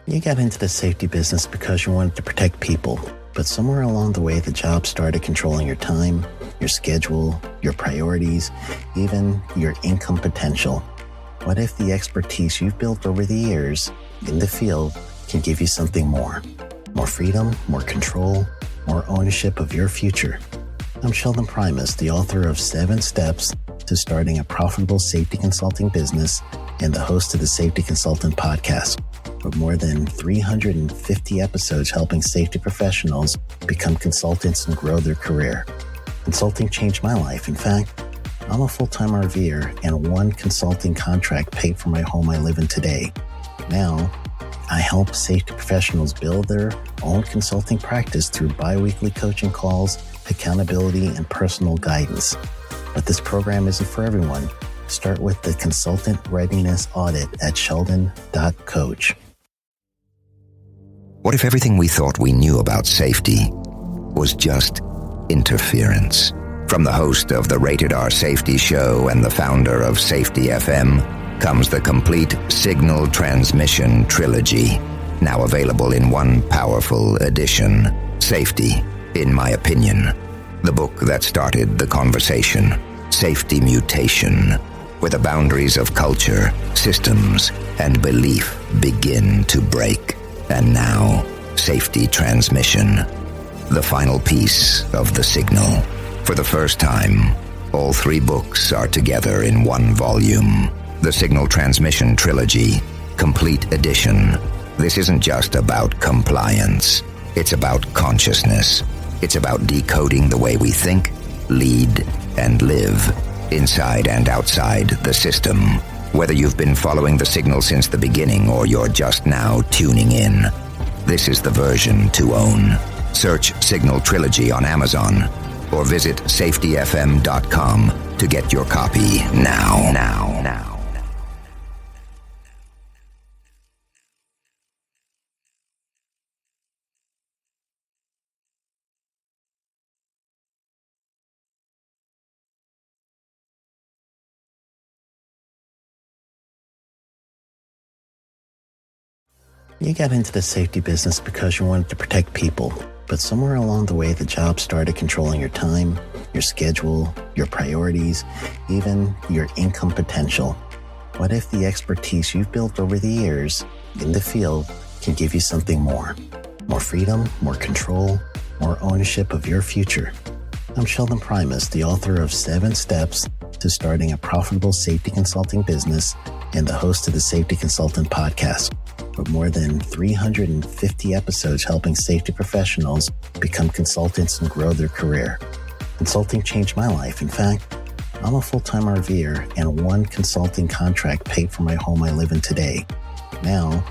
You got into the safety business because you wanted to protect people, but somewhere along the way the job started controlling your time, your schedule, your priorities, even your income potential. What if the expertise you've built over the years in the field can give you something more? More freedom, more control, more ownership of your future. I'm Sheldon Primus, the author of 7 Steps to Starting a Profitable Safety Consulting Business and the host of the Safety Consultant Podcast, with more than 350 episodes helping safety professionals become consultants and grow their career. Consulting changed my life. In fact, I'm a full-time RVer, and one consulting contract paid for my home I live in today. Now, I help safety professionals build their own consulting practice through bi-weekly coaching calls, accountability, and personal guidance. But this program isn't for everyone. Start with the Consultant Readiness Audit at sheldon.coach. What if everything we thought we knew about safety was just interference? From the host of the Rated R Safety Show and the founder of Safety FM comes the complete Signal Transmission Trilogy, now available in one powerful edition. Safety, in my opinion, the book that started the conversation. Safety Mutation, where the boundaries of culture, systems, and belief begin to break. And now, Safety Transmission, the final piece of the signal. For the first time, all 3 books are together in one volume. The Signal Transmission Trilogy, Complete Edition. This isn't just about compliance. It's about consciousness. It's about decoding the way we think, lead, and live, inside and outside the system. Whether you've been following the signal since the beginning or you're just now tuning in, this is the version to own. Search Signal Trilogy on Amazon or visit safetyfm.com to get your copy now. You got into the safety business because you wanted to protect people, but somewhere along the way the job started controlling your time, your schedule, your priorities, even your income potential. What if the expertise you've built over the years in the field can give you something more? More freedom, more control, more ownership of your future. I'm Sheldon Primus, the author of 7 Steps to Starting a Profitable Safety Consulting Business and the host of the Safety Consultant Podcast, with more than 350 episodes helping safety professionals become consultants and grow their career. Consulting changed my life. In fact, I'm a full-time RVer, and one consulting contract paid for my home I live in today. Now,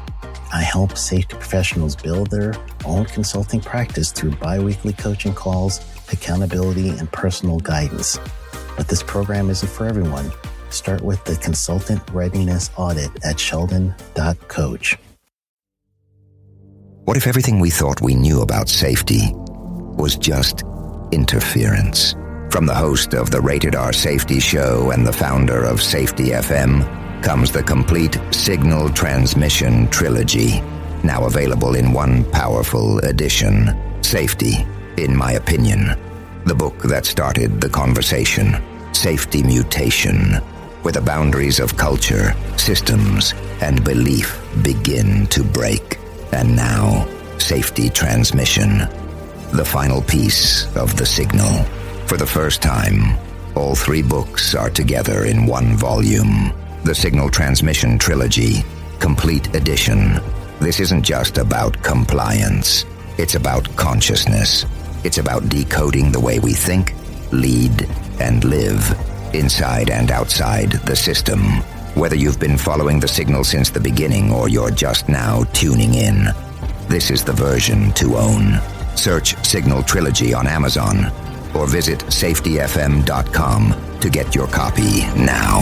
I help safety professionals build their own consulting practice through bi-weekly coaching calls, accountability, and personal guidance. But this program isn't for everyone. Start with the Consultant Readiness Audit at sheldon.coach. What if everything we thought we knew about safety was just interference? From the host of the Rated R Safety Show and the founder of Safety FM comes the complete Signal Transmission Trilogy, now available in one powerful edition. Safety, in my opinion, the book that started the conversation. Safety Mutation, where the boundaries of culture, systems, and belief begin to break. And now, Safety Transmission, the final piece of the signal. For the first time, all 3 books are together in one volume. The Signal Transmission Trilogy, Complete Edition. This isn't just about compliance. It's about consciousness. It's about decoding the way we think, lead, and live, inside and outside the system. Whether you've been following the signal since the beginning or you're just now tuning in, this is the version to own. Search Signal Trilogy on Amazon or visit safetyfm.com to get your copy now.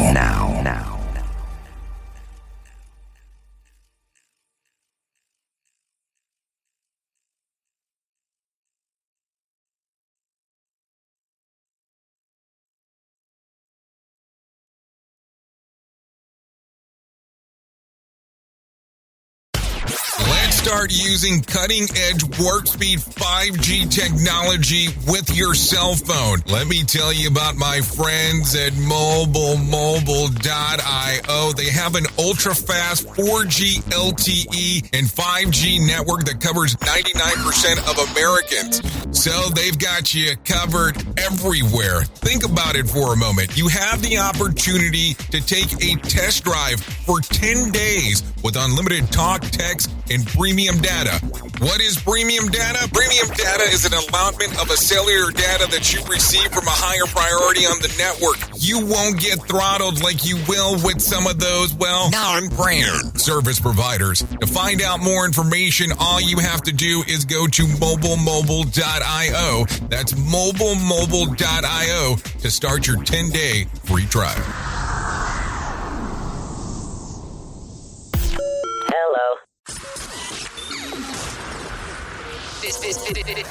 Let's Start using cutting-edge warp speed 5G technology with your cell phone. Let me tell you about my friends at mobilemobile.io. They have an ultra-fast 4G LTE and 5G network that covers 99% of Americans. So they've got you covered everywhere. Think about it for a moment. You have the opportunity to take a test drive for 10 days with unlimited talk, text, and premium data. What is premium data? Premium data is an allotment of a cellular data that you receive from a higher priority on the network. You won't get throttled like you will with some of those, non-brand service providers. To find out more information, all you have to do is go to mobilemobile.io. That's mobilemobile.io to start your 10-day free trial.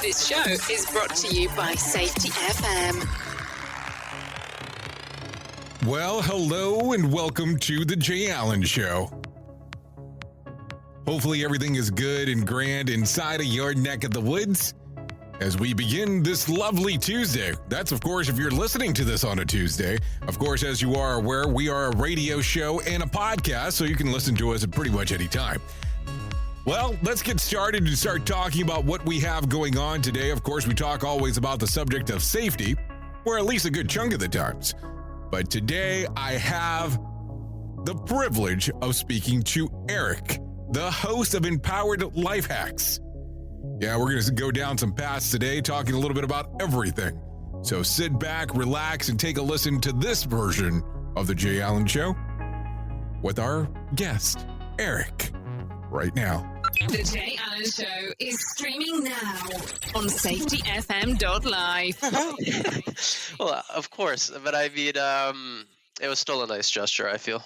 This show is brought to you by Safety FM. Well, hello and welcome to the Jay Allen Show. Hopefully everything is good and grand inside of your neck of the woods as we begin this lovely Tuesday. That's, of course, if you're listening to this on a Tuesday. Of course, as you are aware, we are a radio show and a podcast, so you can listen to us at pretty much any time. Well, let's get started and start talking about what we have going on today. Of course, we talk always about the subject of safety, or at least a good chunk of the times. But today, I have the privilege of speaking to Eric, the host of Empowered Life Hacks. Yeah, we're going to go down some paths today, talking a little bit about everything. So sit back, relax, and take a listen to this version of the Jay Allen Show with our guest, Eric, right now. The Jay Allen Show is streaming now on safetyfm.live. Well, of course, but I mean, it was still a nice gesture, I feel.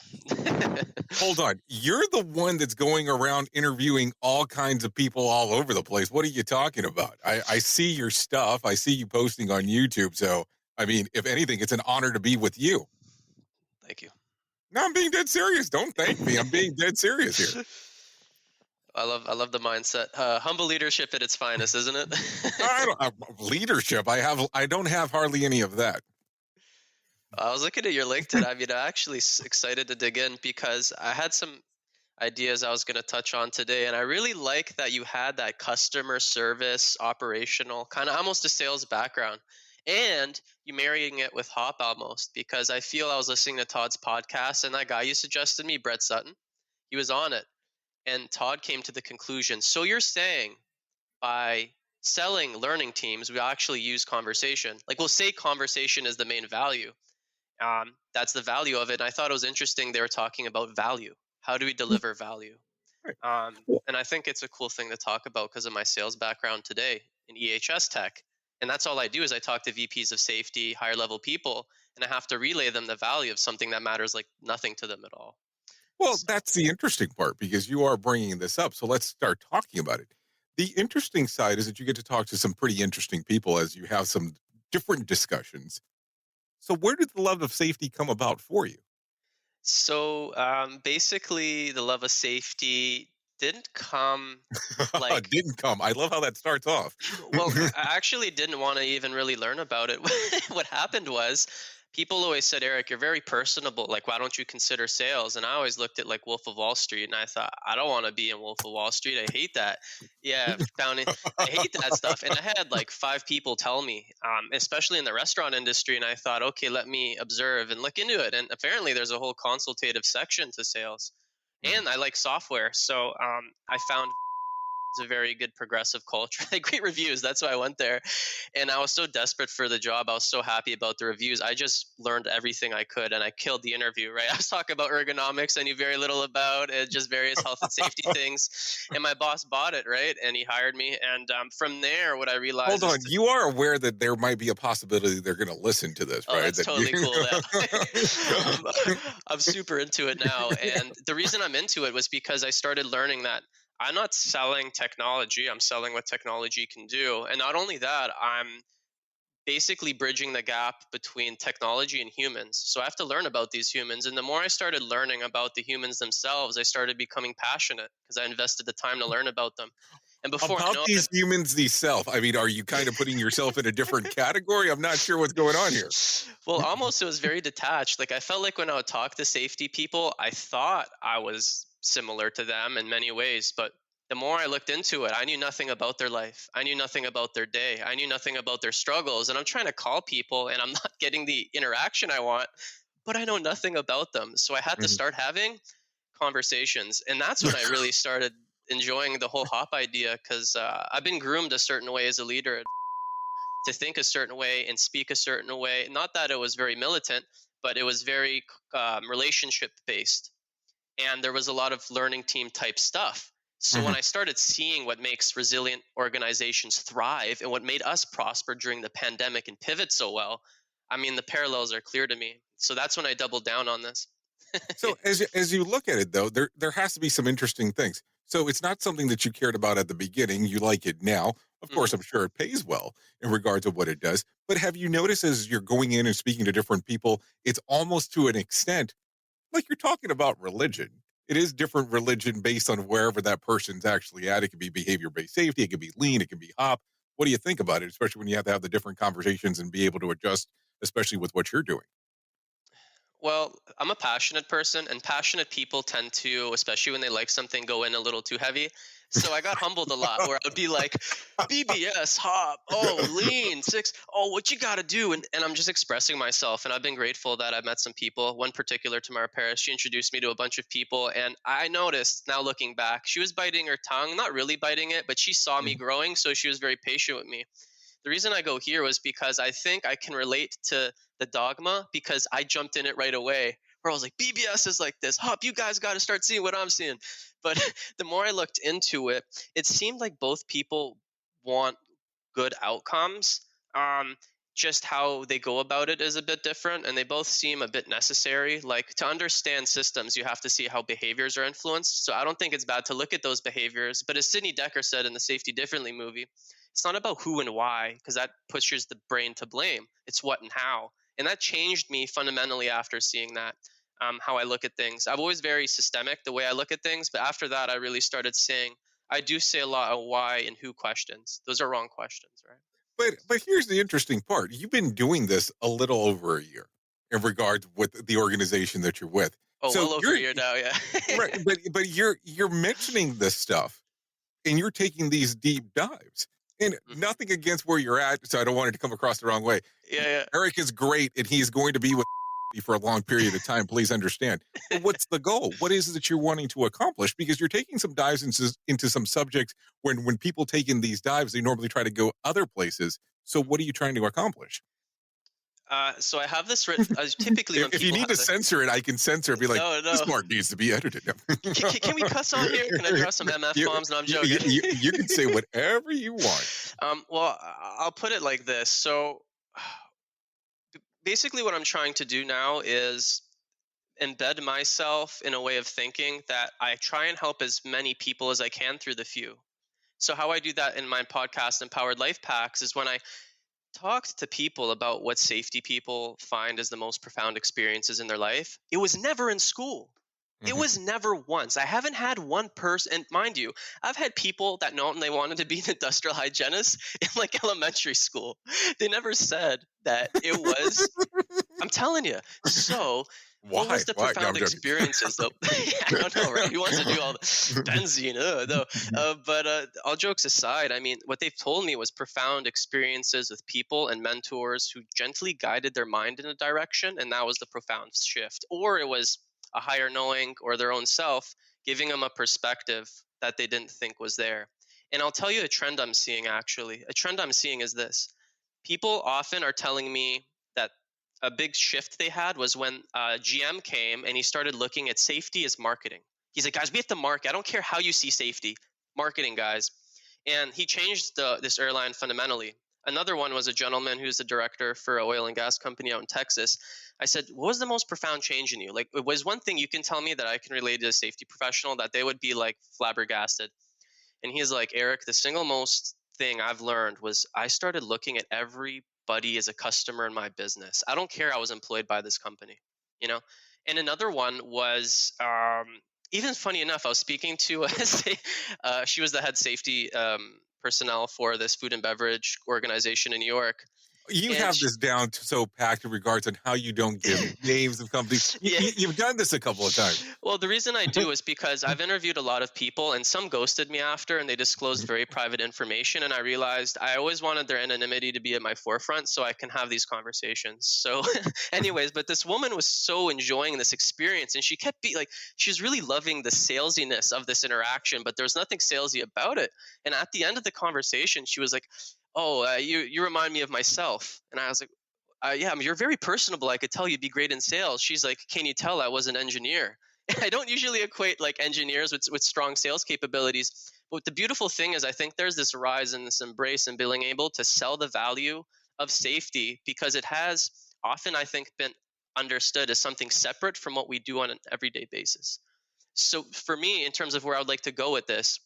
Hold on. You're the one that's going around interviewing all kinds of people all over the place. What are you talking about? I see your stuff. I see you posting on YouTube. So, I mean, if anything, it's an honor to be with you. Thank you. No, I'm being dead serious. Don't thank me. I'm being dead serious here. I love the mindset. Humble leadership at its finest, isn't it? I don't have leadership. I don't have hardly any of that. I was looking at your LinkedIn. I mean, I'm actually excited to dig in because I had some ideas I was going to touch on today, and I really like that you had that customer service, operational, kind of almost a sales background, and you marrying it with Hop almost, because I feel I was listening to Todd's podcast, and that guy you suggested me, Brett Sutton, he was on it. And Todd came to the conclusion, so you're saying by selling learning teams, we actually use conversation. Like we'll say conversation is the main value. That's the value of it. And I thought it was interesting they were talking about value. How do we deliver value? And I think it's a cool thing to talk about because of my sales background today in EHS tech. And that's all I do is I talk to VPs of safety, higher level people, and I have to relay them the value of something that matters like nothing to them at all. Well, that's the interesting part because you are bringing this up. So let's start talking about it. The interesting side is that you get to talk to some pretty interesting people as you have some different discussions. So where did the love of safety come about for you? So basically, the love of safety didn't come like... Didn't come. I love how that starts off. Well, I actually didn't want to even really learn about it. What happened was people always said, Eric, you're very personable. Like, why don't you consider sales? And I always looked at like Wolf of Wall Street and I thought, I don't want to be in Wolf of Wall Street. I hate that. Yeah, I hate that stuff. And I had like 5 people tell me, especially in the restaurant industry. And I thought, okay, let me observe and look into it. And apparently there's a whole consultative section to sales. And I like software. So I found it's a very good progressive culture. Great reviews. That's why I went there. And I was so desperate for the job. I was so happy about the reviews. I just learned everything I could and I killed the interview, right? I was talking about ergonomics I knew very little about, and just various health and safety things. And my boss bought it, right? And he hired me. And from there, what I realized— Hold on. You are aware that there might be a possibility they're going to listen to this, right? Oh, that's totally cool. I'm super into it now. And the reason I'm into it was because I started learning that I'm not selling technology. I'm selling what technology can do. And not only that, I'm basically bridging the gap between technology and humans. So I have to learn about these humans. And the more I started learning about the humans themselves, I started becoming passionate because I invested the time to learn about them. And before I About know these it, humans themselves. I mean, are you kind of putting yourself in a different category? I'm not sure what's going on here. well, almost it was very detached. Like I felt like when I would talk to safety people, I thought I was similar to them in many ways. But the more I looked into it, I knew nothing about their life. I knew nothing about their day. I knew nothing about their struggles. And I'm trying to call people and I'm not getting the interaction I want, but I know nothing about them. So I had to Mhm. start having conversations. And that's when I really started enjoying the whole hop idea because I've been groomed a certain way as a leader to think a certain way and speak a certain way. Not that it was very militant, but it was very relationship based. And there was a lot of learning team type stuff. So when Mhm. I started seeing what makes resilient organizations thrive and what made us prosper during the pandemic and pivot so well, I mean, the parallels are clear to me. So that's when I doubled down on this. So as you look at it though, there has to be some interesting things. So it's not something that you cared about at the beginning. You like it now. Of course, Mhm. I'm sure it pays well in regards to what it does. But have you noticed as you're going in and speaking to different people, it's almost to an extent like you're talking about religion. It is different religion based on wherever that person's actually at. It can be behavior based safety, it can be lean, it can be hop. What do you think about it, especially when you have to have the different conversations and be able to adjust, especially with what you're doing? Well, I'm a passionate person, and passionate people tend to, especially when they like something, go in a little too heavy. So I got humbled a lot where I would be like, BBS, hop, oh, lean, six, oh, what you got to do? And I'm just expressing myself. And I've been grateful that I've met some people. One particular, Tamara Paris, she introduced me to a bunch of people. And I noticed now looking back, she was biting her tongue, not really biting it, but she saw me growing. So she was very patient with me. The reason I go here was because I think I can relate to the dogma because I jumped in it right away where I was like, BBS is like this. Hop, you guys got to start seeing what I'm seeing. But the more I looked into it, it seemed like both people want good outcomes. Um, just how they go about it is a bit different, and they both seem a bit necessary. Like to understand systems, you have to see how behaviors are influenced. So I don't think it's bad to look at those behaviors. But as Sidney Decker said in the Safety Differently movie, it's not about who and why, because that pushes the brain to blame. It's what and how. And that changed me fundamentally after seeing that, how I look at things. I'm always very systemic the way I look at things, but after that, I really started saying, I do say a lot of why and who questions. Those are wrong questions, right? But here's the interesting part. You've been doing this a little over a year in regards with the organization that you're with. Oh, So well over you're a year now, yeah. right, but you're mentioning this stuff and you're taking these deep dives. And Mhm. nothing against where you're at, so I don't want it to come across the wrong way. Yeah, Eric is great and he's going to be with for a long period of time. Please understand. But what's the goal? What is it that you're wanting to accomplish? Because you're taking some dives into some subjects when people take in these dives, they normally try to go other places. So what are you trying to accomplish? so I have this written. Typically, when If you people need have to censor it, I can censor it. Be like, no, this no. part needs to be edited. Can we cuss on here? Can I drop some MF bombs? No, I'm joking. You can say whatever you want. Well, I'll put it like this. So basically, what I'm trying to do now is embed myself in a way of thinking that I try and help as many people as I can through the few. So how I do that in my podcast, Empowered Life Packs, is when I talked to people about what safety people find as the most profound experiences in their life. It was never in school. It Mhm. was never once. I haven't had one person, and mind you, I've had people that know they wanted to be an industrial hygienist in like elementary school. They never said that it was. I'm telling you. So, what Why? was the Why? No, I'm profound joking. experiences though? I don't know, right? Who wants to do all the benzene? No. But all jokes aside, I mean, what they've told me was profound experiences with people and mentors who gently guided their mind in a direction, and that was the profound shift. Or it was a higher knowing or their own self giving them a perspective that they didn't think was there. And I'll tell you a trend I'm seeing actually. A trend I'm seeing is this. People often are telling me that a big shift they had was when GM came and he started looking at safety as marketing. He's like, guys, we have to market. I don't care how you see safety, marketing, guys. And he changed this airline fundamentally. Another one was a gentleman who's the director for an oil and gas company out in Texas. I said, what was the most profound change in you? Like, it was one thing you can tell me that I can relate to a safety professional that they would be like flabbergasted. And he's like, Eric, the single most thing I've learned was I started looking at every buddy is a customer in my business. I don't care I was employed by this company, you know? And another one was, even funny enough, I was speaking to, she was the head safety personnel for this food and beverage organization in New York. You And have this down to so packed in regards on how you don't give names of companies. Yeah. You've done this a couple of times. Well, the reason I do is because I've interviewed a lot of people, and some ghosted me after, and they disclosed very private information. And I realized I always wanted their anonymity to be at my forefront so I can have these conversations. So, anyways, but this woman was so enjoying this experience, and she kept she was really loving the salesiness of this interaction, but there was nothing salesy about it. And at the end of the conversation, she was like, "Oh, you remind me of myself." And I was like, "Yeah, you're very personable. I could tell you'd be great in sales." She's like, "Can you tell I was an engineer?" And I don't usually equate like engineers with strong sales capabilities. But the beautiful thing is I think there's this rise and this embrace in being able to sell the value of safety, because it has often, I think, been understood as something separate from what we do on an everyday basis. So for me, in terms of where I would like to go with this,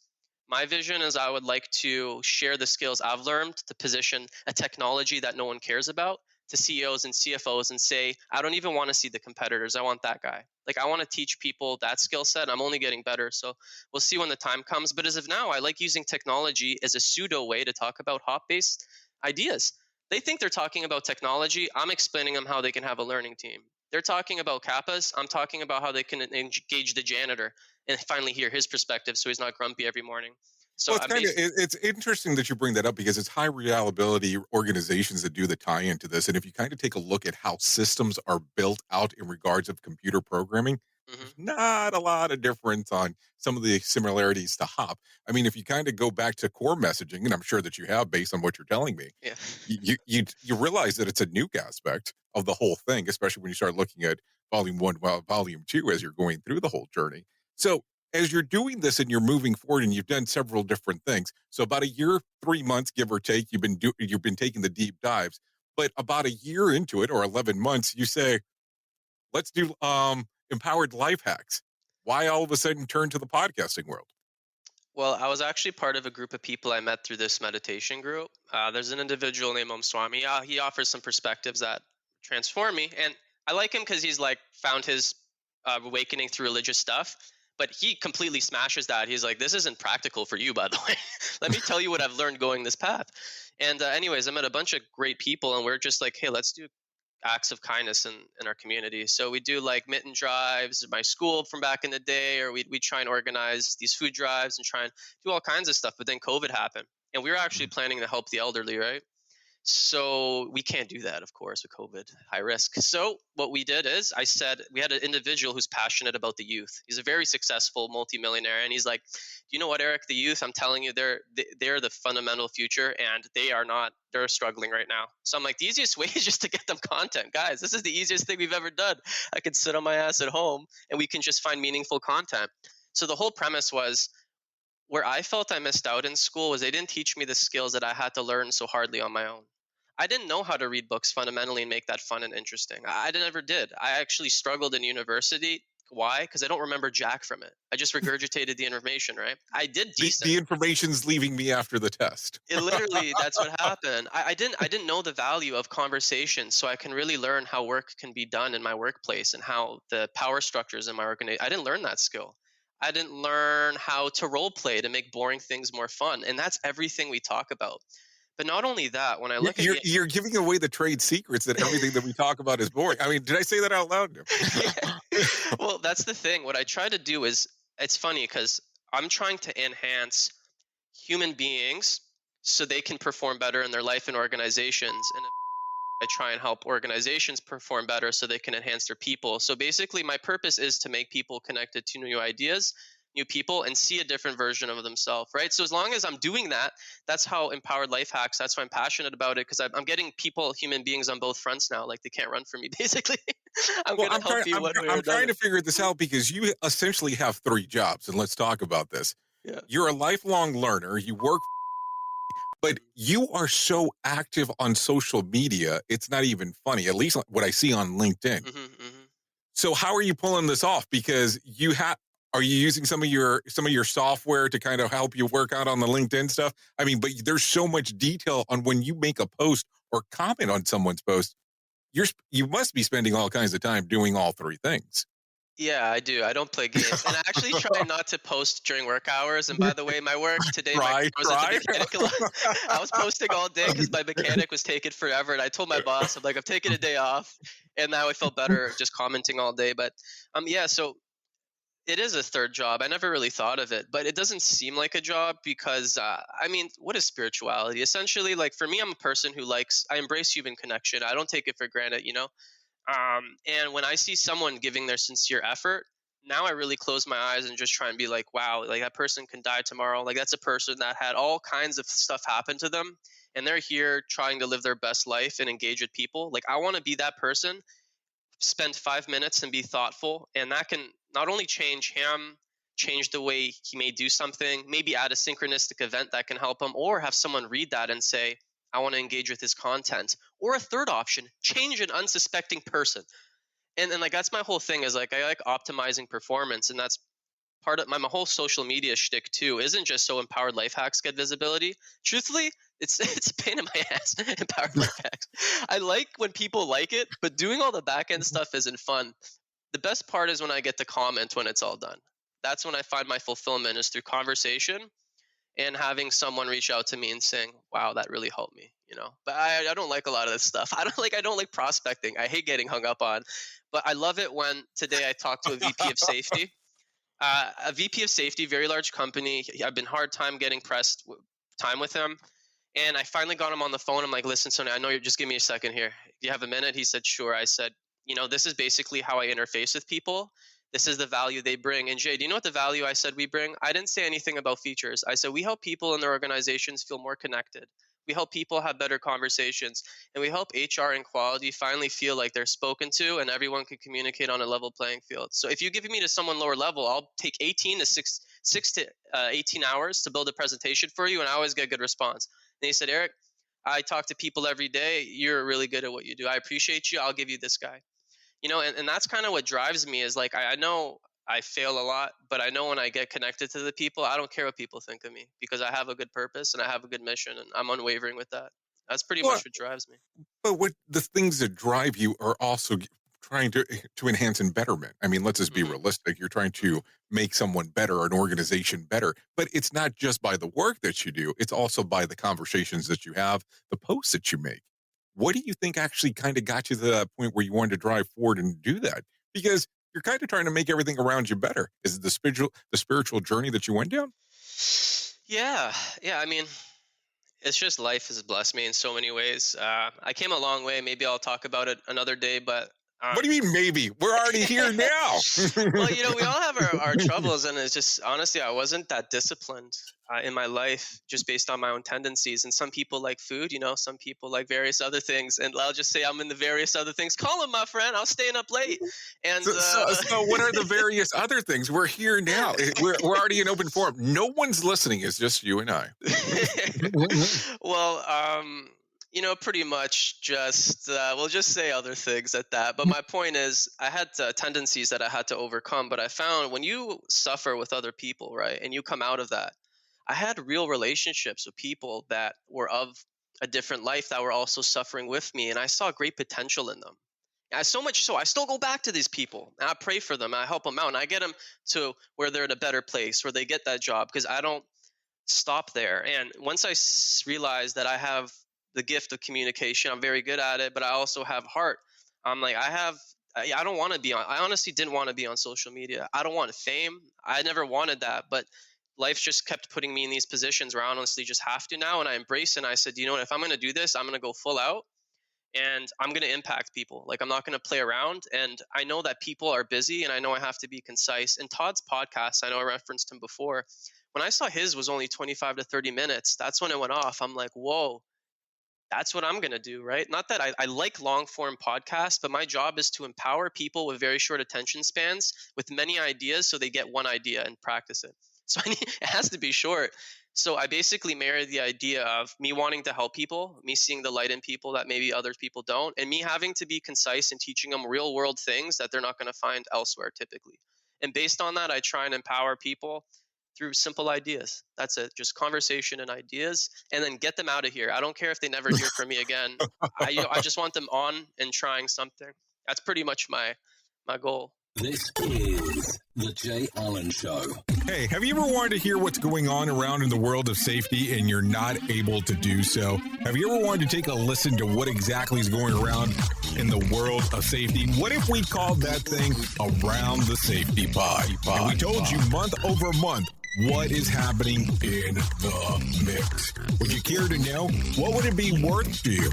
my vision is I would like to share the skills I've learned to position a technology that no one cares about to CEOs and CFOs and say, I don't even want to see the competitors. I want that guy. Like, I want to teach people that skill set. I'm only getting better. So we'll see when the time comes. But as of now, I like using technology as a pseudo way to talk about hop-based ideas. They think they're talking about technology. I'm explaining them how they can have a learning team. They're talking about kappas. I'm talking about how they can engage the janitor and finally hear his perspective so he's not grumpy every morning. So Well, it's interesting that you bring that up, because it's high reliability organizations that do the tie-in to this. And if you kind of take a look at how systems are built out in regards of computer programming, there's not a lot of difference on some of the similarities to HOP. I mean, if you kind of go back to core messaging, and I'm sure that you have based on what you're telling me, yeah. you realize that it's a nuke aspect of the whole thing, especially when you start looking at volume 1, volume 2 as you're going through the whole journey. So as you're doing this and you're moving forward and you've done several different things, so about a year, 3 months, give or take, you've been taking the deep dives, but about a year into it, or 11 months, you say, let's do empowered life hacks. Why all of a sudden turn to the podcasting world? Well, I was actually part of a group of people I met through this meditation group. There's an individual named Om Swami. He offers some perspectives that transform me. And I like him because he's like found his awakening through religious stuff. But he completely smashes that. He's like, this isn't practical for you, by the way. Let me tell you what I've learned going this path. And anyways, I met a bunch of great people, and we're just like, hey, let's do acts of kindness in our community. So we do like mitten drives at my school from back in the day, or we try and organize these food drives and try and do all kinds of stuff. But then COVID happened, and we were actually planning to help the elderly, right? So we can't do that, of course, with COVID, high risk. So what we did is I said, we had an individual who's passionate about the youth. He's a very successful multimillionaire. And he's like, you know what, Eric, the youth, I'm telling you, they're the fundamental future, and they're struggling right now. So I'm like, the easiest way is just to get them content. Guys, this is the easiest thing we've ever done. I could sit on my ass at home and we can just find meaningful content. So the whole premise was, where I felt I missed out in school was they didn't teach me the skills that I had to learn so hardly on my own. I didn't know how to read books fundamentally and make that fun and interesting. I never did. I actually struggled in university. Why? Because I don't remember jack from it. I just regurgitated the information, right? I did decent. The information's leaving me after the test. It literally, that's what happened. I didn't know the value of conversation, so I can really learn how work can be done in my workplace and how the power structures in my organization. I didn't learn that skill. I didn't learn how to role play to make boring things more fun. And that's everything we talk about. But not only that, when I look you're giving away the trade secrets that everything that we talk about is boring. I mean, did I say that out loud? Well, that's the thing. What I try to do is, it's funny because I'm trying to enhance human beings so they can perform better in their life and organizations. And I try and help organizations perform better so they can enhance their people. So basically, my purpose is to make people connected to new ideas, new people, and see a different version of themselves, right? So as long as I'm doing that, that's how empowered life hacks, that's why I'm passionate about it, because I'm getting people, human beings on both fronts now. Like, they can't run from me, basically. I'm trying to figure this out, because you essentially have 3 jobs, and let's talk about this. Yeah. You're a lifelong learner. You work, but you are so active on social media, it's not even funny, at least what I see on LinkedIn. So how are you pulling this off? Because are you using some of your software to kind of help you work out on the LinkedIn stuff? I mean, but there's so much detail on when you make a post or comment on someone's post, you must be spending all kinds of time doing all three things. Yeah, I do. I don't play games, and I actually try not to post during work hours. And by the way, my work today, I was at the mechanic a lot. I was posting all day because my mechanic was taking forever, and I told my boss, I'm like, I'm taking a day off, and now I feel better just commenting all day. But yeah, so it is a third job. I never really thought of it, but it doesn't seem like a job because, I mean, what is spirituality? Essentially, like for me, I'm a person who I embrace human connection. I don't take it for granted, you know? And when I see someone giving their sincere effort, now I really close my eyes and just try and be like, wow, like that person can die tomorrow. Like that's a person that had all kinds of stuff happen to them, and they're here trying to live their best life and engage with people. Like I want to be that person, spend 5 minutes and be thoughtful, and that can not only change him, change the way he may do something, maybe add a synchronistic event that can help him, or have someone read that and say, I want to engage with his content. Or a third option, change an unsuspecting person. And like that's my whole thing is like I like optimizing performance, and that's part of my whole social media shtick too. Isn't just so empowered life hacks get visibility. Truthfully, it's a pain in my ass. Empowered life hacks. I like when people like it, but doing all the back end stuff isn't fun. The best part is when I get to comment when it's all done. That's when I find my fulfillment is through conversation and having someone reach out to me and saying, wow, that really helped me, you know. But I don't like a lot of this stuff. I don't like prospecting. I hate getting hung up on. But I love it when today I talked to a VP of safety. A VP of safety, very large company. I've been hard time getting pressed time with him. And I finally got him on the phone. I'm like, listen, Sonny, I know you're just give me a second here. Do you have a minute? He said, sure. I said, you know, this is basically how I interface with people. This is the value they bring. And Jay, do you know what the value I said we bring? I didn't say anything about features. I said we help people in their organizations feel more connected. We help people have better conversations. And we help HR and quality finally feel like they're spoken to and everyone can communicate on a level playing field. So if you give me to someone lower level, I'll take 18 to 6 to 18 hours to build a presentation for you, and I always get a good response. And he said, Eric, I talk to people every day. You're really good at what you do. I appreciate you. I'll give you this guy. You know, and that's kind of what drives me is like, I know I fail a lot, but I know when I get connected to the people, I don't care what people think of me because I have a good purpose and I have a good mission and I'm unwavering with that. That's pretty much what drives me. But what the things that drive you are also trying to enhance and betterment. I mean, let's just be realistic. You're trying to make someone better, an organization better, but it's not just by the work that you do. It's also by the conversations that you have, the posts that you make. What do you think actually kind of got you to that point where you wanted to drive forward and do that? Because you're kind of trying to make everything around you better. Is it the spiritual journey that you went down? Yeah. I mean, it's just life has blessed me in so many ways. I came a long way. Maybe I'll talk about it another day, but what do you mean maybe? We're already here now. Well, you know, we all have our troubles, and it's just honestly, I wasn't that disciplined in my life just based on my own tendencies. And some people like food, you know, some people like various other things. And I'll just say I'm in the various other things. Call him, my friend. I was staying up late. And so what are the various other things? We're here now. We're already in open forum. No one's listening. It's just you and I. Well, you know, pretty much just, we'll just say other things at that. But my point is, I had tendencies that I had to overcome. But I found when you suffer with other people, right, and you come out of that, I had real relationships with people that were of a different life that were also suffering with me. And I saw great potential in them. And so much so, I still go back to these people. And I pray for them. And I help them out. And I get them to where they're in a better place, where they get that job. Because I don't stop there. And once I realized that I have the gift of communication, I'm very good at it, but I also have heart. I'm like, I don't want to be on, I honestly didn't want to be on social media. I don't want fame. I never wanted that, but life just kept putting me in these positions where I honestly just have to now. And I embrace it. And I said, you know what, if I'm going to do this, I'm going to go full out and I'm going to impact people. Like I'm not going to play around. And I know that people are busy and I know I have to be concise. And Todd's podcast, I know I referenced him before. When I saw his was only 25 to 30 minutes, that's when it went off. I'm like, whoa. That's what I'm going to do, right? Not that I like long form podcasts, but my job is to empower people with very short attention spans with many ideas so they get one idea and practice it. So it has to be short. So I basically married the idea of me wanting to help people, me seeing the light in people that maybe other people don't, and me having to be concise and teaching them real world things that they're not going to find elsewhere typically. And based on that, I try and empower people through simple ideas. That's it. Just conversation and ideas, and then get them out of here. I don't care if they never hear from me again. I just want them on and trying something. That's pretty much my goal. This is The Jay Allen Show. Hey, have you ever wanted to hear what's going on around in the world of safety and you're not able to do so? Have you ever wanted to take a listen to what exactly is going around in the world of safety? What if we called that thing Around the Safety Pod? And we told you month over month what is happening in the mix. Would you care to know? What would it be worth to you?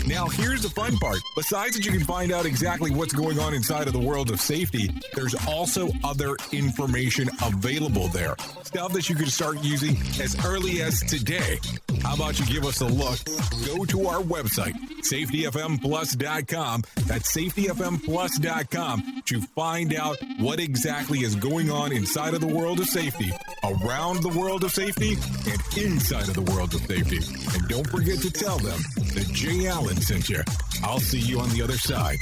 Now, here's the fun part. Besides that you can find out exactly what's going on inside of the world of safety, there's also other information available there. Stuff that you can start using as early as today. How about you give us a look? Go to our website, safetyfmplus.com. That's safetyfmplus.com to find out what exactly is going on inside of the world of safety, around the world of safety, and inside of the world of safety. And don't forget to tell them that Jay Allen sent you. I'll see you on the other side.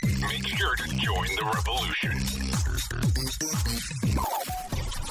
Make sure to join the revolution.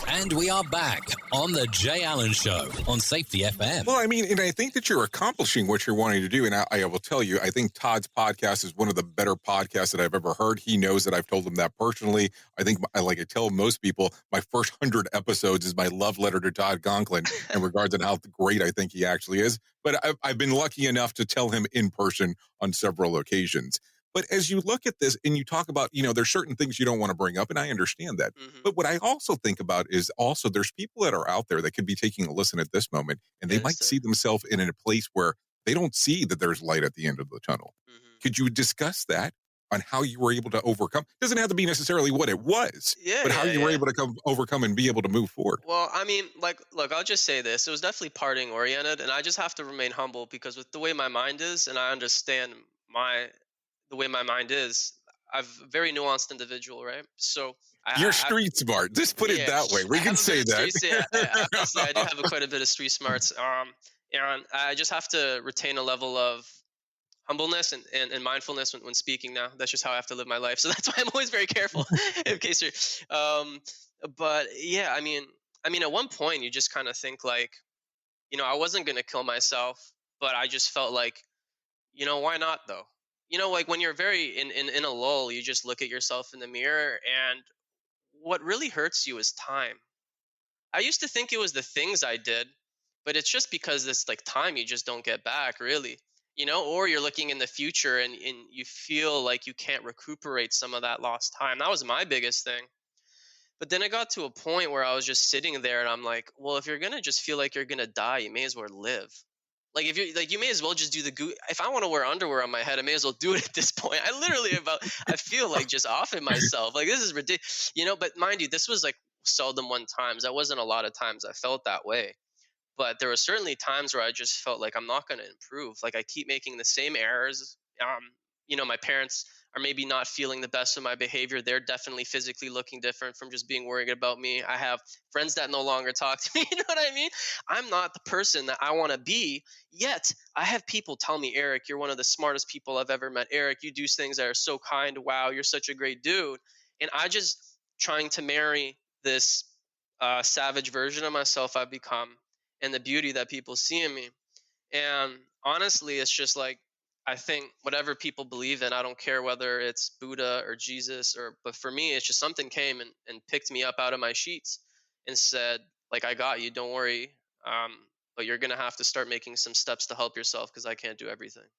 And we are back on The Jay Allen Show on Safety FM. Well, I mean, and I think that you're accomplishing what you're wanting to do. And I will tell you, I think Todd's podcast is one of the better podcasts that I've ever heard. He knows that I've told him that personally. I think, like I tell most people, my first 100 episodes is my love letter to Todd Conklin in regards to how great I think he actually is. But I've been lucky enough to tell him in person on several occasions. But as you look at this and you talk about, there's certain things you don't want to bring up, and I understand that. Mm-hmm. But what I also think about is also there's people that are out there that could be taking a listen at this moment, and they might see themselves in a place where they don't see that there's light at the end of the tunnel. Mm-hmm. Could you discuss that on how you were able to overcome? It doesn't have to be necessarily what it was, but how you were able to overcome and be able to move forward. Well, I mean, look, I'll just say this. It was definitely parting oriented, and I just have to remain humble because with the way my mind is, and I understand the way my mind is, I'm a very nuanced individual, right? So you're street smart. Just put it that way. We can say that. I do have quite a bit of street smarts. And I just have to retain a level of humbleness and mindfulness when speaking now. That's just how I have to live my life. So that's why I'm always very careful in case you're, but yeah, I mean, at one point you just kind of think like, I wasn't going to kill myself, but I just felt like, why not though? Like when you're very in a lull, you just look at yourself in the mirror, and what really hurts you is time. I used to think it was the things I did, but it's just because it's like time you just don't get back really, or you're looking in the future and you feel like you can't recuperate some of that lost time. That was my biggest thing. But then I got to a point where I was just sitting there and I'm like, well, if you're going to just feel like you're going to die, you may as well live. Like if you you may as well just do if I want to wear underwear on my head, I may as well do it at this point. I feel like just offing myself. Like this is ridiculous, but mind you, this was like seldom one times. That wasn't a lot of times I felt that way. But there were certainly times where I just felt like I'm not going to improve. Like I keep making the same errors. My parents are maybe not feeling the best of my behavior. They're definitely physically looking different from just being worried about me. I have friends that no longer talk to me. You know what I mean? I'm not the person that I want to be, yet I have people tell me, Eric, you're one of the smartest people I've ever met. Eric, you do things that are so kind. Wow, you're such a great dude. And I just trying to marry this savage version of myself I've become and the beauty that people see in me. And honestly, it's just like, I think whatever people believe in, I don't care whether it's Buddha or Jesus but for me, it's just something came and picked me up out of my sheets and said, like, I got you, don't worry. But you're going to have to start making some steps to help yourself because I can't do everything.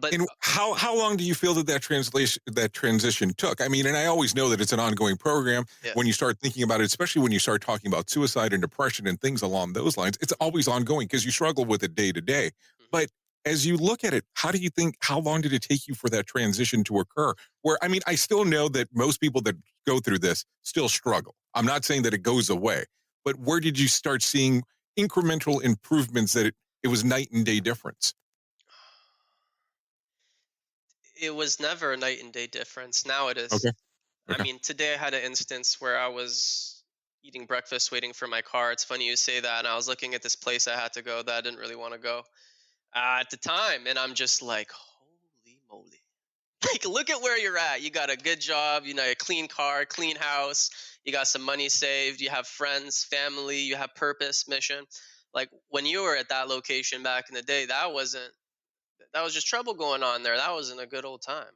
But and how long do you feel that transition took? I mean, and I always know that it's an ongoing program. Yeah. When you start thinking about it, especially when you start talking about suicide and depression and things along those lines, it's always ongoing because you struggle with it day to day. Mm-hmm. But as you look at it, how long did it take you for that transition to occur? Where, I mean, I still know that most people that go through this still struggle. I'm not saying that it goes away, but where did you start seeing incremental improvements that it was night and day difference? It was never a night and day difference. Now it is. Okay. I mean, today I had an instance where I was eating breakfast, waiting for my car. It's funny you say that. And I was looking at this place I had to go that I didn't really want to go at the time. And I'm just like, holy moly. Like, look at where you're at. You got a good job, a clean car, clean house. you got some money saved, you have friends, family, you have purpose, mission. Like when you were at that location back in the day, that was just trouble going on there. That wasn't a good old time.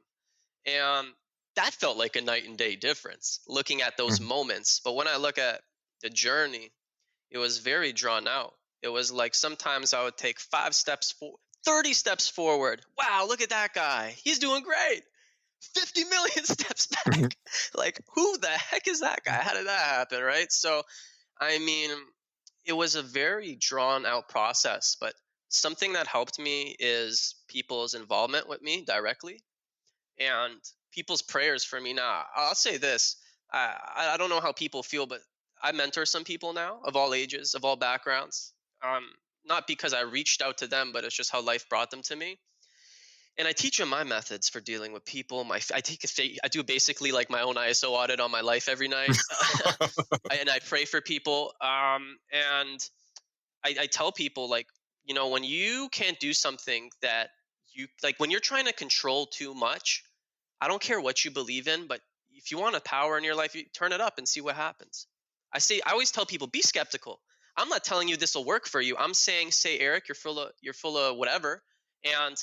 And that felt like a night and day difference looking at those moments. But when I look at the journey, it was very drawn out. It was like sometimes I would take 30 steps forward. Wow, look at that guy. He's doing great. 50 million steps back. Like, who the heck is that guy? How did that happen, right? So, I mean, it was a very drawn out process, but something that helped me is people's involvement with me directly and people's prayers for me. Now, I'll say this. I don't know how people feel, but I mentor some people now of all ages, of all backgrounds. Not because I reached out to them, but it's just how life brought them to me. And I teach them my methods for dealing with people. I do basically like my own ISO audit on my life every night, and I pray for people. And I tell people, like, when you can't do something that you like, when you're trying to control too much, I don't care what you believe in, but if you want a power in your life, you turn it up and see what happens. I always tell people, be skeptical. I'm not telling you this will work for you. I'm saying, say, Eric, you're full of whatever, and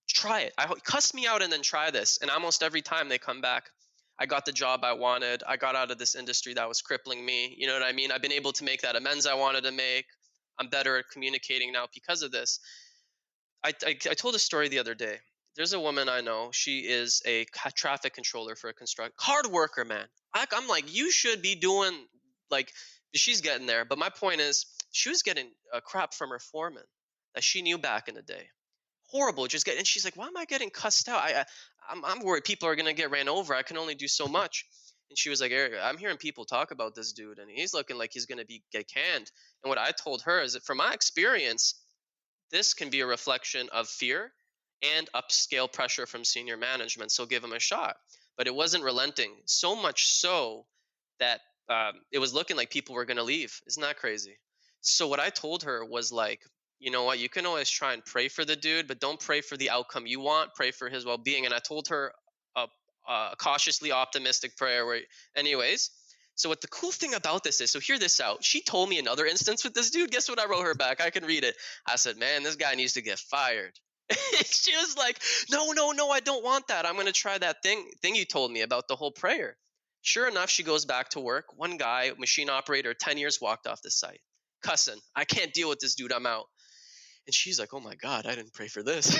try it. Cuss me out and then try this. And almost every time they come back, I got the job I wanted. I got out of this industry that was crippling me. You know what I mean? I've been able to make that amends I wanted to make. I'm better at communicating now because of this. I told a story the other day. There's a woman I know. She is a traffic controller for a hard worker, man. I'm like, you should be doing, like, she's getting there. But my point is, she was getting crap from her foreman that she knew back in the day. Horrible, and she's like, why am I getting cussed out? I'm worried people are gonna get ran over. I can only do so much. And she was like, Eric, I'm hearing people talk about this dude, and he's looking like he's gonna get canned. And what I told her is that from my experience, this can be a reflection of fear and upscale pressure from senior management. So give him a shot. But it wasn't relenting, so much so that it was looking like people were gonna leave. Isn't that crazy? So what I told her was like, you know what, you can always try and pray for the dude, but don't pray for the outcome you want. Pray for his well-being. And I told her a cautiously optimistic prayer. Anyways, so what the cool thing about this is, so hear this out. She told me another instance with this dude. Guess what I wrote her back? I can read it. I said, man, this guy needs to get fired. She was like, no, I don't want that. I'm going to try that thing you told me about the whole prayer. Sure enough, she goes back to work. One guy, machine operator, 10 years, walked off the site. Cussing. I can't deal with this dude. I'm out. And she's like, oh my God, I didn't pray for this.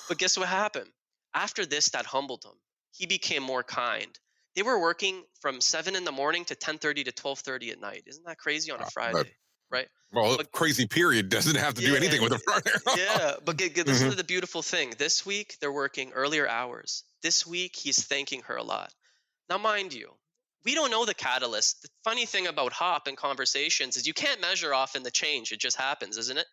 But guess what happened? After this, that humbled him. He became more kind. They were working from 7 in the morning to 10:30 to 12:30 at night. Isn't that crazy on a Friday? Right? Well, crazy period doesn't have to do anything with a Friday. Yeah, but listen to the beautiful thing. This week, they're working earlier hours. This week, he's thanking her a lot. Now, mind you, we don't know the catalyst. The funny thing about HOP and conversations is you can't measure often the change. It just happens, isn't it?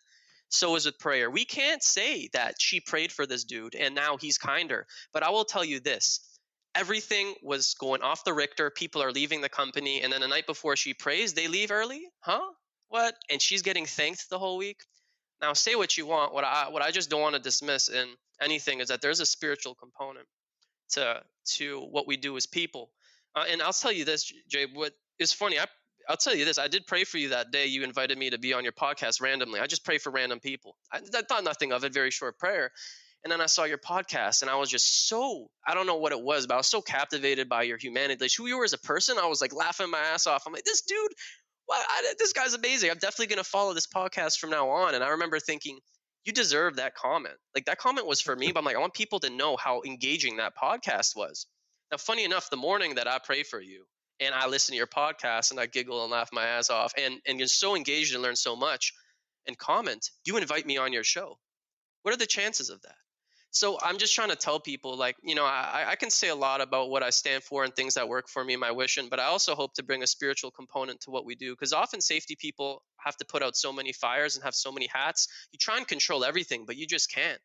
So is with prayer. We can't say that she prayed for this dude and now he's kinder. But I will tell you this. Everything was going off the Richter. People are leaving the company. And then the night before she prays, they leave early? Huh? What? And she's getting thanked the whole week? Now, say what you want. What I just don't want to dismiss in anything is that there's a spiritual component to what we do as people. And I'll tell you this, Jay, what is funny, I'll tell you this. I did pray for you that day you invited me to be on your podcast randomly. I just pray for random people. I thought nothing of it, very short prayer. And then I saw your podcast, and I was just I don't know what it was, but I was so captivated by your humanity. Like, who you were as a person, I was like laughing my ass off. I'm like, this dude, this guy's amazing. I'm definitely going to follow this podcast from now on. And I remember thinking, you deserve that comment. Like, that comment was for me, but I'm like, I want people to know how engaging that podcast was. Now, funny enough, the morning that I pray for you, and I listen to your podcast and I giggle and laugh my ass off and you're so engaged and learn so much and comment, you invite me on your show. What are the chances of that? So I'm just trying to tell people, like, I can say a lot about what I stand for and things that work for me, my vision, but I also hope to bring a spiritual component to what we do, because often safety people have to put out so many fires and have so many hats. You try and control everything, but you just can't.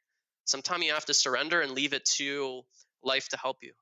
Sometimes you have to surrender and leave it to life to help you.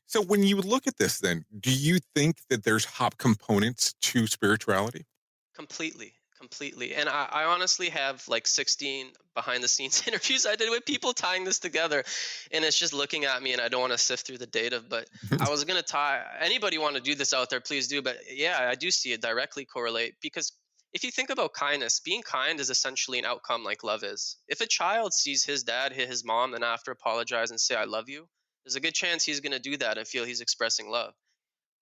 So when you look at this, then, do you think that there's HOP components to spirituality? Completely. Completely. And I honestly have like 16 behind the scenes interviews I did with people tying this together. And it's just looking at me, and I don't want to sift through the data, but I was going to tie anybody want to do this out there, please do. But yeah, I do see it directly correlate, because if you think about kindness, being kind is essentially an outcome like love is. If a child sees his dad hit his mom and after apologize and say, I love you, there's a good chance he's going to do that and feel he's expressing love,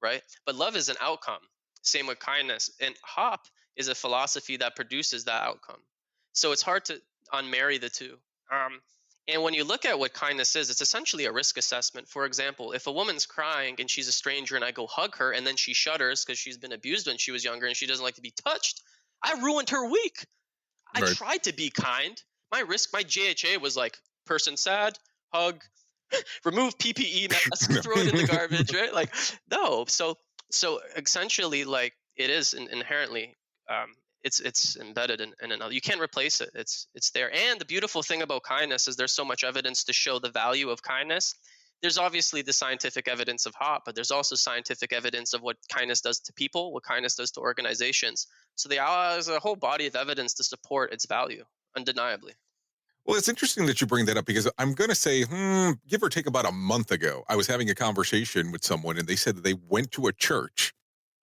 right? But love is an outcome. Same with kindness. And HOP is a philosophy that produces that outcome. So it's hard to unmarry the two. And when you look at what kindness is, it's essentially a risk assessment. For example, if a woman's crying and she's a stranger and I go hug her and then she shudders because she's been abused when she was younger and she doesn't like to be touched, I ruined her week. I Right. tried to be kind. My JHA was like, person sad, hug, remove PPE mask, throw it in the garbage, right? Like, no. So essentially, like, it is inherently, it's embedded in another. You can't replace it. It's there. And the beautiful thing about kindness is there's so much evidence to show the value of kindness. There's obviously the scientific evidence of HOP, but there's also scientific evidence of what kindness does to people, what kindness does to organizations. So there's a whole body of evidence to support its value, undeniably. Well, it's interesting that you bring that up, because I'm going to say, give or take about a month ago, I was having a conversation with someone and they said that they went to a church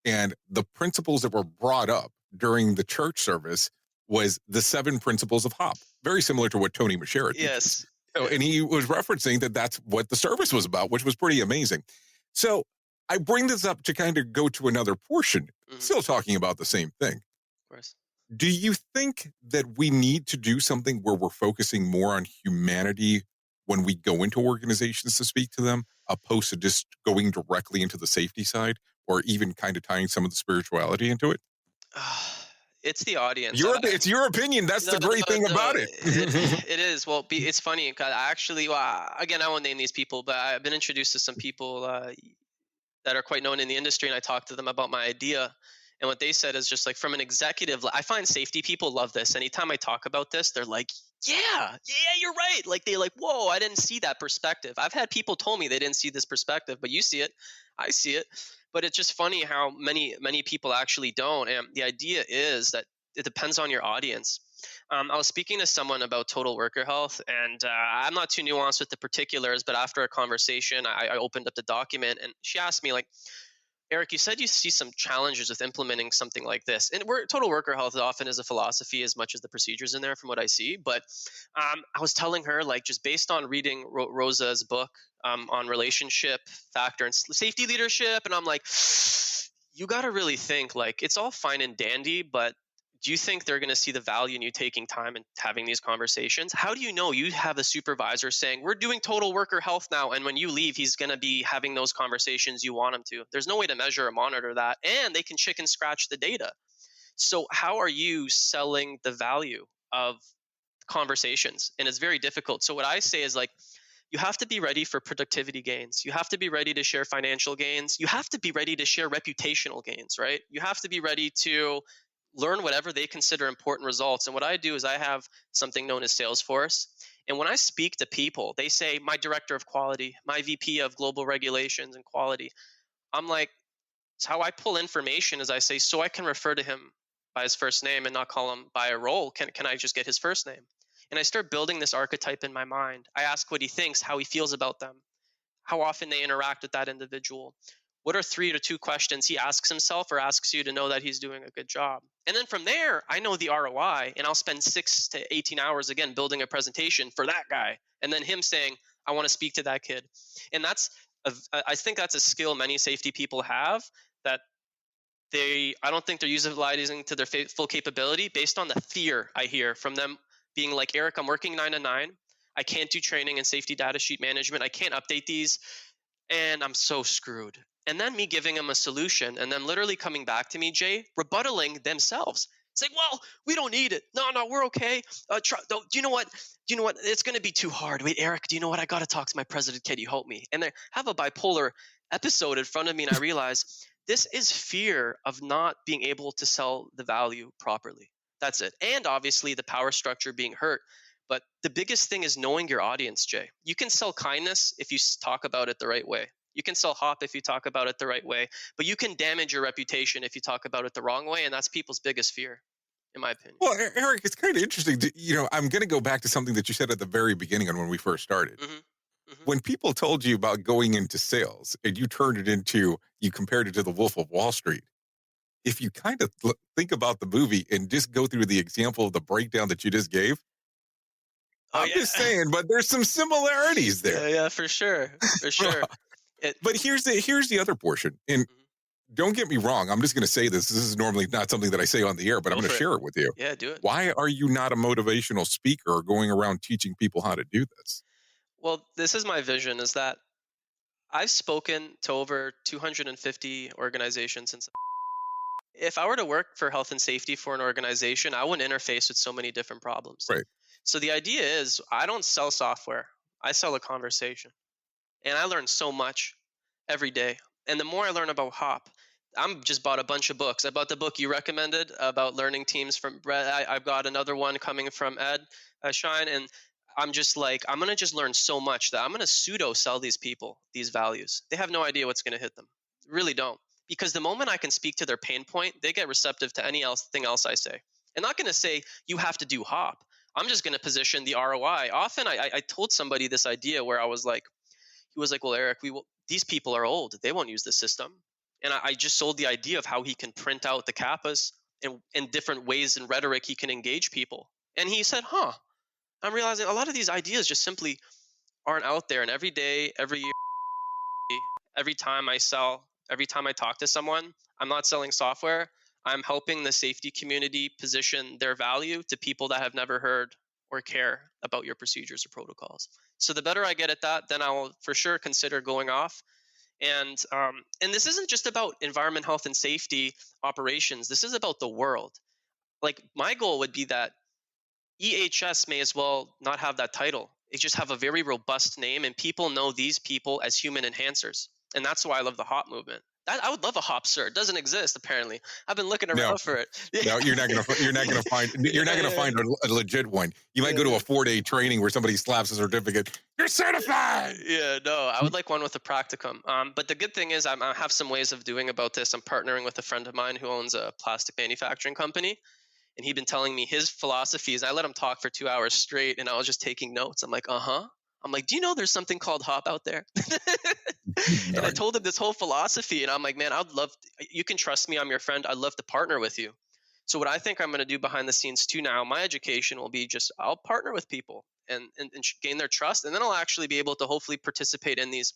and the principles that were brought up during the church service was the 7 principles of HOP, very similar to what Tony Machera teaches. Yes. So, and he was referencing that that's what the service was about, which was pretty amazing. So I bring this up to kind of go to another portion, still talking about the same thing. Of course. Do you think that we need to do something where we're focusing more on humanity when we go into organizations to speak to them, opposed to just going directly into the safety side, or even kind of tying some of the spirituality into it? It's the audience. It's your opinion. That's the great thing about it. It is. Well, it's funny because I actually, again, I won't name these people, but I've been introduced to some people that are quite known in the industry, and I talked to them about my idea. And what they said is just like, from an executive, I find safety people love this. Anytime I talk about this, they're like, yeah, you're right. Like, they're like, whoa, I didn't see that perspective. I've had people told me they didn't see this perspective, but you see it. I see it. But it's just funny how many people actually don't. And the idea is that it depends on your audience. I was speaking to someone about total worker health, and I'm not too nuanced with the particulars, but after a conversation, I opened up the document, and she asked me, like, Eric, you said you see some challenges with implementing something like this. And total worker health often is a philosophy as much as the procedures in there, from what I see. But I was telling her, like, just based on reading Rosa's book on relationship factor and safety leadership, and I'm like, you got to really think, like, it's all fine and dandy, but do you think they're going to see the value in you taking time and having these conversations? How do you know you have a supervisor saying, we're doing total worker health now, and when you leave, he's going to be having those conversations you want him to? There's no way to measure or monitor that, and they can chicken scratch the data. So how are you selling the value of conversations? And it's very difficult. So what I say is, like, you have to be ready for productivity gains. You have to be ready to share financial gains. You have to be ready to share reputational gains, right? You have to be ready to learn whatever they consider important results. And what I do is I have something known as Salesforce. And when I speak to people, they say, my director of quality, my VP of global regulations and quality. I'm like, it's how I pull information is I say, so I can refer to him by his first name and not call him by a role. Can I just get his first name? And I start building this archetype in my mind. I ask what he thinks, how he feels about them, how often they interact with that individual. What are 3 to 2 questions he asks himself or asks you to know that he's doing a good job? And then from there, I know the ROI, and I'll spend 6 to 18 hours again building a presentation for that guy, and then him saying, I want to speak to that kid. And I think that's a skill many safety people have, that I don't think they're utilizing to their full capability based on the fear I hear from them being like, Eric, I'm working 9 to 9. I can't do training and safety data sheet management. I can't update these, and I'm so screwed. And then me giving them a solution, and then literally coming back to me, Jay, rebuttaling themselves. It's like, well, we don't need it. No, we're okay. Do you know what? It's going to be too hard. Wait, Eric, do you know what? I got to talk to my president. Can you help me? And I have a bipolar episode in front of me, and I realize this is fear of not being able to sell the value properly. That's it. And obviously the power structure being hurt. But the biggest thing is knowing your audience, Jay. You can sell kindness if you talk about it the right way. You can sell HOP if you talk about it the right way, but you can damage your reputation if you talk about it the wrong way, and that's people's biggest fear. in my opinion. Well, Eric, it's kind of interesting. I'm going to go back to something that you said at the very beginning and when we first started. When people told you about going into sales and you compared it to the Wolf of Wall Street, if you kind of think about the movie and just go through the example of the breakdown that you just gave, I'm just saying, but there's some similarities there. Yeah, for sure. For sure. But here's the other portion. And don't get me wrong. I'm just going to say this. This is normally not something that I say on the air, but I'm going to share it with you. Yeah, do it. Why are you not a motivational speaker or going around teaching people how to do this? Well, this is my vision, is that I've spoken to over 250 organizations since. If I were to work for health and safety for an organization, I wouldn't interface with so many different problems. Right. So the idea is I don't sell software. I sell a conversation. And I learn so much every day. And the more I learn about HOP, I'm just bought a bunch of books. I bought the book you recommended about learning teams from Brett. I've got another one coming from Ed Shine. And I'm just like, I'm going to just learn so much that I'm going to pseudo sell these people these values. They have no idea what's going to hit them. Really don't. Because the moment I can speak to their pain point, they get receptive to anything else I say. I'm not going to say, you have to do HOP. I'm just going to position the ROI. Often I told somebody this idea where I was like, he was like, well, Eric, these people are old. They won't use the system. And I just sold the idea of how he can print out the CAPAs and different ways and rhetoric he can engage people. And he said, I'm realizing a lot of these ideas just simply aren't out there. And every day, every year, every time I talk to someone, I'm not selling software. I'm helping the safety community position their value to people that have never heard or care about your procedures or protocols. So the better I get at that, then I will for sure consider going off. And this isn't just about environment, health, and safety operations. This is about the world. Like, my goal would be that EHS may as well not have that title. They just have a very robust name, and people know these people as human enhancers. And that's why I love the HOP movement. I would love a HOP cert. It doesn't exist, apparently. I've been looking around for it. No, you're not gonna find a legit one. You might go to a 4-day training where somebody slaps a certificate. You're certified. Yeah, no, I would like one with a practicum. But the good thing is I have some ways of doing about this. I'm partnering with a friend of mine who owns a plastic manufacturing company. And he'd been telling me his philosophies. I let him talk for 2 hours straight, and I was just taking notes. I'm like, I'm like, do you know there's something called HOP out there? And I told him this whole philosophy, and I'm like, man, you can trust me. I'm your friend. I'd love to partner with you. So what I think I'm going to do behind the scenes too now, my education will be just, I'll partner with people and gain their trust. And then I'll actually be able to hopefully participate in these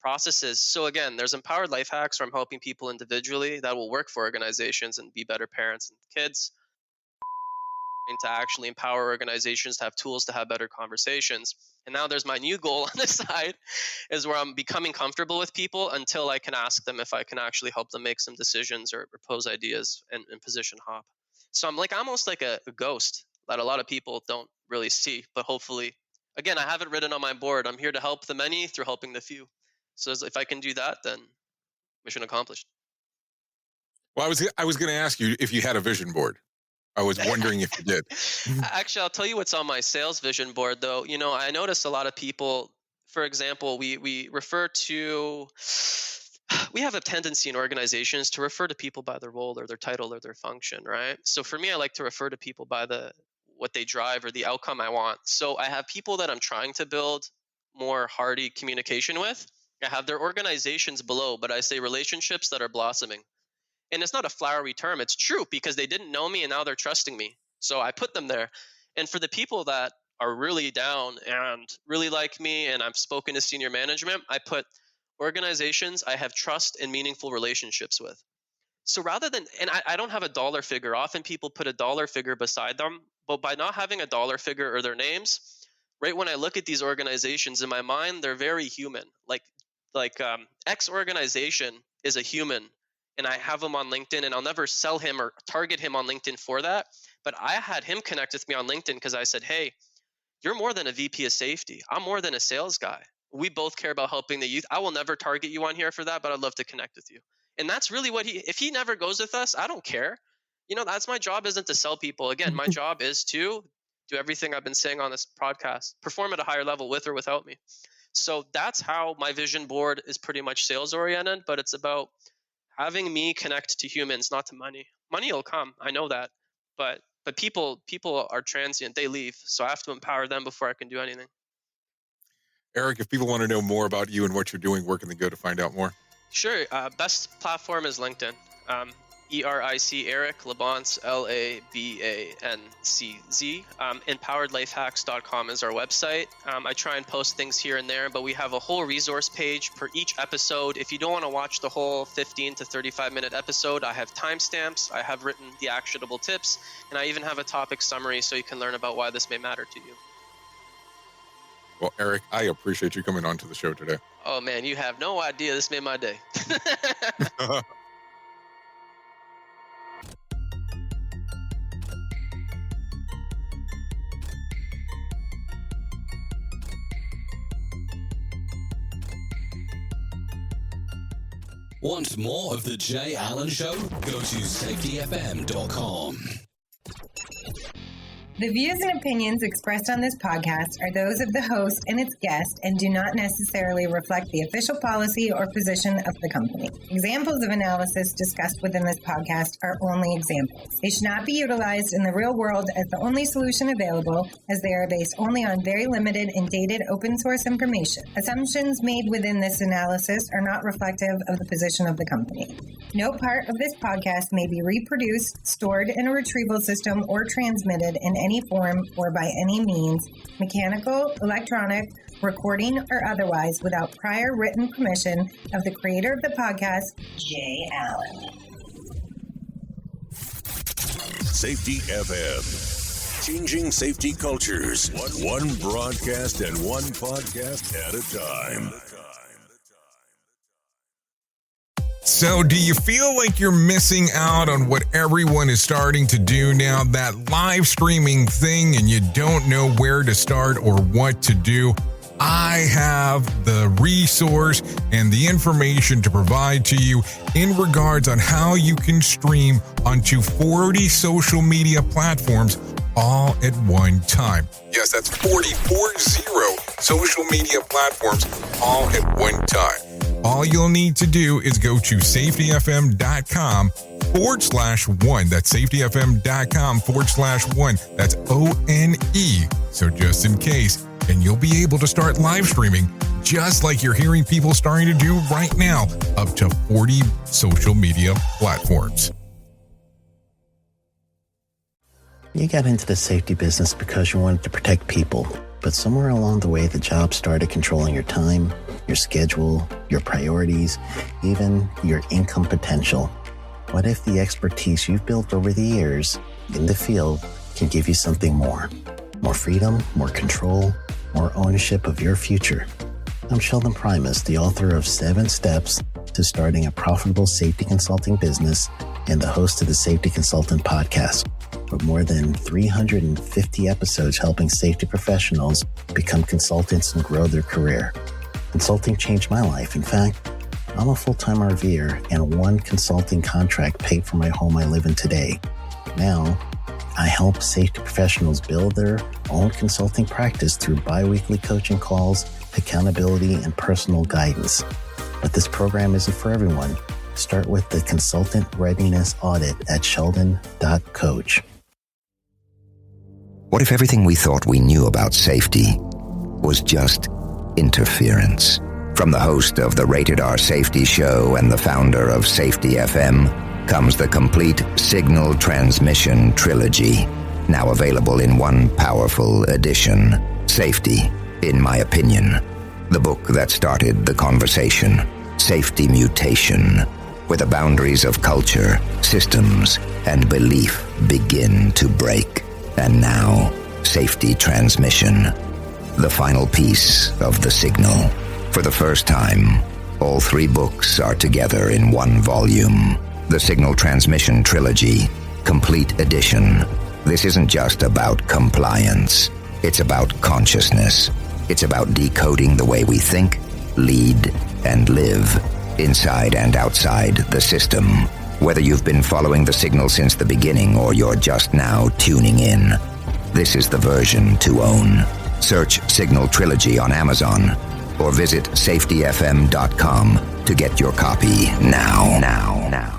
processes. So again, there's empowered life hacks where I'm helping people individually that will work for organizations and be better parents and kids. To actually empower organizations to have tools to have better conversations. And now there's my new goal on the side, is where I'm becoming comfortable with people until I can ask them if I can actually help them make some decisions or propose ideas and position HOP. So I'm almost like a ghost that a lot of people don't really see, but hopefully, again, I have it written on my board. I'm here to help the many through helping the few. So if I can do that, then mission accomplished. Well, I was going to ask you if you had a vision board. I was wondering if you did. Actually, I'll tell you what's on my sales vision board, though. I notice a lot of people, for example, we have a tendency in organizations to refer to people by their role or their title or their function, right? So for me, I like to refer to people by what they drive or the outcome I want. So I have people that I'm trying to build more hearty communication with. I have their organizations below, but I say relationships that are blossoming. And it's not a flowery term. It's true because they didn't know me and now they're trusting me. So I put them there. And for the people that are really down and really like me, and I've spoken to senior management, I put organizations I have trust and meaningful relationships with. So rather than, and I don't have a dollar figure. Often people put a dollar figure beside them, but by not having a dollar figure or their names, right when I look at these organizations in my mind, they're very human. Like X organization is a human. And I have him on LinkedIn, and I'll never sell him or target him on LinkedIn for that. But I had him connect with me on LinkedIn because I said, hey, you're more than a VP of safety. I'm more than a sales guy. We both care about helping the youth. I will never target you on here for that, but I'd love to connect with you. And that's really if he never goes with us, I don't care. That's my job, isn't to sell people. Again, my job is to do everything I've been saying on this podcast, perform at a higher level with or without me. So that's how my vision board is pretty much sales oriented, but it's about having me connect to humans, not to money. Money will come. I know that. But people are transient. They leave. So I have to empower them before I can do anything. Eric, if people want to know more about you and what you're doing, where can they go to find out more? Sure. Best platform is LinkedIn. ERIC, Eric Labancz, LABANCZ. Empoweredlifehacks.com is our website. I try and post things here and there, but we have a whole resource page per each episode. If you don't want to watch the whole 15 to 35-minute episode, I have timestamps, I have written the actionable tips, and I even have a topic summary so you can learn about why this may matter to you. Well, Eric, I appreciate you coming on to the show today. Oh, man, you have no idea. This made my day. Want more of The Jay Allen Show? Go to safetyfm.com. The views and opinions expressed on this podcast are those of the host and its guest and do not necessarily reflect the official policy or position of the company. Examples of analysis discussed within this podcast are only examples. They should not be utilized in the real world as the only solution available, as they are based only on very limited and dated open source information. Assumptions made within this analysis are not reflective of the position of the company. No part of this podcast may be reproduced, stored in a retrieval system, or transmitted in any form or by any means, mechanical, electronic, recording, or otherwise, without prior written permission of the creator of the podcast, Jay Allen. Safety FM. Changing safety cultures. One broadcast and one podcast at a time. So do you feel like you're missing out on what everyone is starting to do now, that live streaming thing, and you don't know where to start or what to do? I have the resource and the information to provide to you in regards on how you can stream onto 40 social media platforms all at one time. Yes, that's 40 social media platforms all at one time. All you'll need to do is go to safetyfm.com/1. That's safetyfm.com/1. That's ONE. So just in case, and you'll be able to start live streaming just like you're hearing people starting to do right now, up to 40 social media platforms. You got into the safety business because you wanted to protect people, but somewhere along the way, the job started controlling your time, your schedule, your priorities, even your income potential. What if the expertise you've built over the years in the field can give you something more? More freedom, more control, more ownership of your future. I'm Sheldon Primus, the author of 7 Steps to Starting a Profitable Safety Consulting Business and the host of the Safety Consultant Podcast, with more than 350 episodes helping safety professionals become consultants and grow their career. Consulting changed my life. In fact, I'm a full-time RVer, and one consulting contract paid for my home I live in today. Now, I help safety professionals build their own consulting practice through bi-weekly coaching calls, accountability, and personal guidance. But this program isn't for everyone. Start with the Consultant Readiness Audit at sheldon.coach. What if everything we thought we knew about safety was just interference? From the host of the Rated R Safety Show and the founder of Safety FM comes the complete signal transmission trilogy, now available in one powerful edition. Safety, in my opinion, the book that started the conversation. Safety Mutation, where the boundaries of culture, systems, and belief begin to break. And now, Safety Transmission, the final piece of the signal. For the first time, all 3 books are together in one volume. The Signal Transmission Trilogy, Complete Edition. This isn't just about compliance. It's about consciousness. It's about decoding the way we think, lead, and live, inside and outside the system. Whether you've been following the signal since the beginning or you're just now tuning in, this is the version to own. Search Signal Trilogy on Amazon or visit safetyfm.com to get your copy now.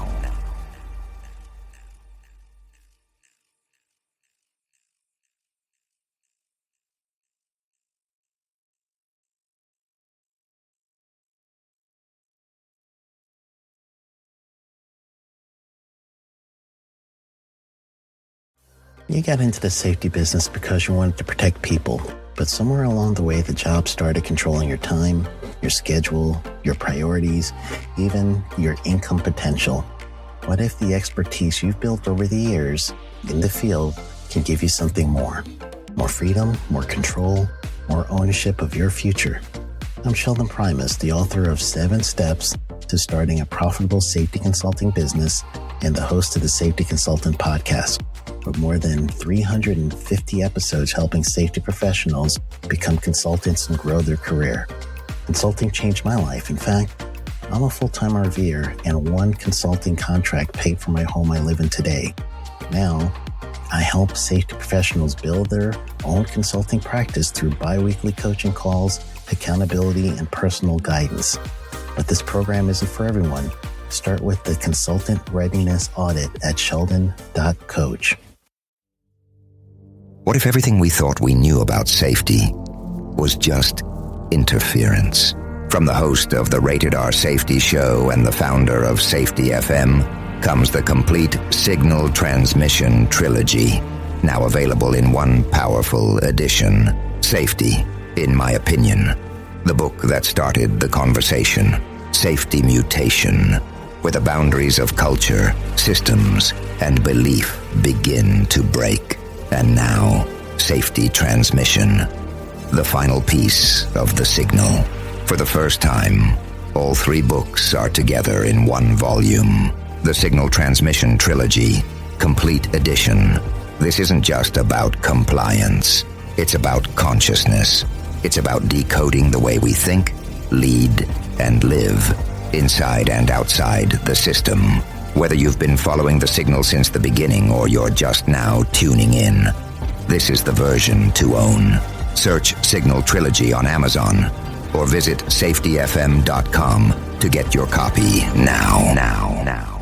You got into the safety business because you wanted to protect people, but somewhere along the way, the job started controlling your time, your schedule, your priorities, even your income potential. What if the expertise you've built over the years in the field can give you something more? More freedom, more control, more ownership of your future. I'm Sheldon Primus, the author of 7 Steps to Starting a Profitable Safety Consulting Business and the host of the Safety Consultant Podcast, with more than 350 episodes helping safety professionals become consultants and grow their career. Consulting changed my life. In fact, I'm a full-time RVer, and one consulting contract paid for my home I live in today. Now, I help safety professionals build their own consulting practice through bi-weekly coaching calls, accountability, and personal guidance. But this program isn't for everyone. Start with the Consultant Readiness Audit at sheldon.coach. What if everything we thought we knew about safety was just interference? From the host of the Rated R Safety Show and the founder of Safety FM comes the complete Signal Transmission Trilogy, now available in one powerful edition. Safety, in my opinion, the book that started the conversation. Safety Mutation, where the boundaries of culture, systems, and belief begin to break. And now, Safety Transmission, the final piece of the signal. For the first time, all 3 books are together in one volume. The Signal Transmission Trilogy, Complete Edition. This isn't just about compliance. It's about consciousness. It's about decoding the way we think, lead, and live, inside and outside the system. Whether you've been following the signal since the beginning or you're just now tuning in, this is the version to own. Search Signal Trilogy on Amazon or visit safetyfm.com to get your copy now.